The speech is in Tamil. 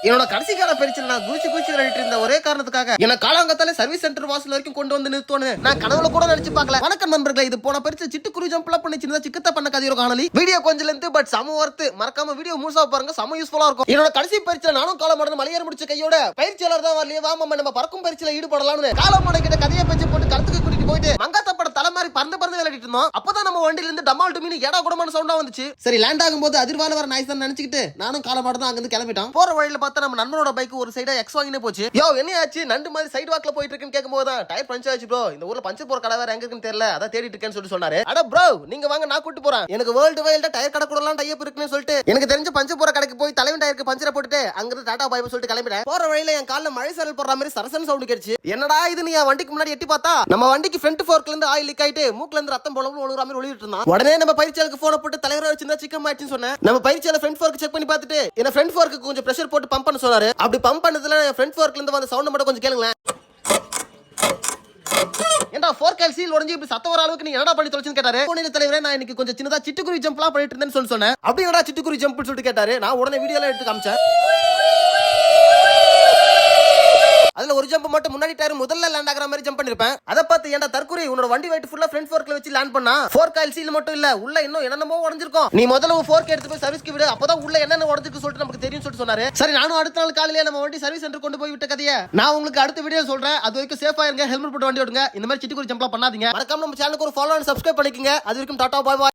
என்னோட கடைசி கால பரிச்சை நான் குச்சி விளையாடிட்டு இருந்த ஒரே காரணத்துக்காக என்ன காலாங்கத்தால சர்வீஸ் சென்டர் வாசல் வரைக்கும் கொண்டு வந்து நிறுத்தோன்னு நான் கனவுல கூட நினைச்சு பார்க்கல. வணக்கம் நண்பர்களே, இது போன பரிச்சை சிட்டுக்குருவி ஜம்ப்ல பண்ணி சின்ன சிக்கத்த பண்ண கதையோட காணொலி. வீடியோ கொஞ்சம் லென்த் பட் சம ஒர்த். மறக்காம வீடியோ முழுசா பாருங்க, சம யூஸ்ஃபுல்லா இருக்கும். என்னோட கடைசி பரிச்சை நானும் காலமாட மலையேற முடிச்ச கையோட பயிற்சியாளர் தான் வரலையே, வாமா நம்ம பறக்கும் பரிச்சையில ஈடுபடலாம்னு காலமாட கிட்ட கதையை பேச்சு போட்டு களத்துக்கு கூட்டிட்டு போயிட்டு மங்காத்தப்பட தலை மாதிரி பறந்து விளையாடிட்டு இருந்தோம். அப்பதான் நம்ம வண்டியில இருந்து டமால் டுமினு ஏடா கூடமான சவுண்டா வந்துச்சு. சரி, லேண்ட் ஆகும்போது அதிர்வான வர நாய்ஸ் தான் நினைச்சிட்டு நானும் காலமாட தான் அங்கிருந்து கிளம்பிட்டோம். போற வழியில பார்த்தா நம்ம நண்பனோட பைக் ஒரு சைடா எக்ஸ் வாங்கினே போச்சு. யோ என்ன ஆச்சு, நண்டு மாதிரி சைடு வாக்ல போயிட்டு இருக்குன்னு கேட்கும்போது தான் டயர் பஞ்சர் ஆச்சு ப்ரோ, இந்த ஊர்ல பஞ்சர் போற கடை வேற எங்க இருக்குன்னு தெரியல, அதான் தேடிட்டு இருக்கேன்னு சொல்லிட்டு சொன்னாரு. அட ப்ரோ நீங்க வாங்க, நான் கூட்டி போறேன். எனக்கு வேர்ல்டு வைல்டா டயர் கடை கூடலாம் டைப் இருக்குன்னு சொல்லிட்டு எனக்கு தெரிஞ்ச பஞ்சர் போற கடைக்கு போய் தலைவன் டயருக்கு பஞ்சரை போட்டுட்டு அங்கிருந்து டாடா பாய் சொல்லிட்டு கிளம்பிட்டேன். போற வழியில என் கால்ல மழை சாரல் போடுற மாதிரி சரசன் சவுண்ட் கேட்டுச்சு. என்னடா இது, நீ என் வண்டிக்கு முன்னாடி எட்டி பார்த்தா நம்ம வண்டிக்கு ஃப்ரண்ட் ஃபோர்க்ல இருந்து ஆயில் லீக் ஆயிட்டு மூக்குல இருந்து ரத்தம் போல ஒழுகுற மாதிரி ஒளிவிட்டு இருந்தான். உடனே நம்ம பயிற்சியாளருக்கு போன போட்டு தலைவரா வச்சிருந்தா சிக்கன் ஆயிடுச்சுன்னு சொன்னேன். நம்ம பயிற்சியாளர் ஃப்ரண்ட் ஃபோர்க் செக் பண்ணி பார்த்துட்டு என்ன ஃப்ரண்ட் ஃபோர்க்கு கொஞ்சம் பிரஷர் போட்டு பம்ப் பண்ண சொன்னாரு. அப்படி பம்ப் பண்ணதுல ஃப்ரண்ட் ஃபோர்க்ல இருந்து வந்த சவுண்ட் மட்டும் கொஞ்சம் கேளுங்களேன். ஏண்டா ஃபோர்க் சீல் உடைஞ்சு இப்படி சத்த வர அளவுக்கு நீ என்னடா பண்ணி தொலைச்சுன்னு கேட்டாரு. போனே தலைவரே, நான் இன்னைக்கு கொஞ்சம் சின்னதா சிட்டுக்குருவி ஜம்ப்லாம் பண்ணிட்டு இருந்தேன்னு சொன்னேன். அப்படி என்னடா சிட்டுக்குருவி ஜம்ப்னு சொல்லிட்டு கேட்டாரு. நான் உடனே வீடியோலாம் எடுத்து காமிச்சேன். அதுல ஒரு ஜம்ப் மட்டும் முன்னாடி டயர் முதல்ல லேண்ட் ஆகிற மாதிரி ஜம்ப் பண்ணிருப்பேன். அதை பார்த்து ஏன்டா தற்கொலை, உன்னோட வண்டி வெயிட் ஃபுல்லா ஃப்ரண்ட் ஃபோர்க்ல வச்சு லேண்ட் பண்ணா ஃபோர்க் ஆயில் சீல் மட்டும் இல்ல, உள்ள இன்னும் என்னென்னமோ உடைஞ்சிருக்கும். நீ முதல்ல ஃபோர்க் எடுத்து போய் சர்வீஸ்க்கு விடு, அப்பதான் உள்ள என்னென்ன உடைஞ்சிருக்கு சொல்லிட்டு நமக்கு தெரியும் சொல்லிட்டு சொன்னாரு. சரி, நானும் அடுத்த நாள் காலையில நம்ம வண்டி சர்வீஸ் சென்டர் கொண்டு போய் விட்ட கதையை நான் உங்களுக்கு அடுத்த வீடியோ சொல்றேன். அது வரைக்கும் சேஃபா இருங்க, ஹெல்மெட் போட்டு வண்டி ஓடுங்க, இந்த மாதிரி சிட்டுக்குருவி ஜம்ப்லாம் பண்ணாதீங்க. மறக்காம நம்ம சேனலுக்கு ஒரு ஃபாலோ அண்ட் சப்ஸ்கிரைப் பண்ணிக்கங்க. அது வரைக்கும் டாடா பாய் பாய்.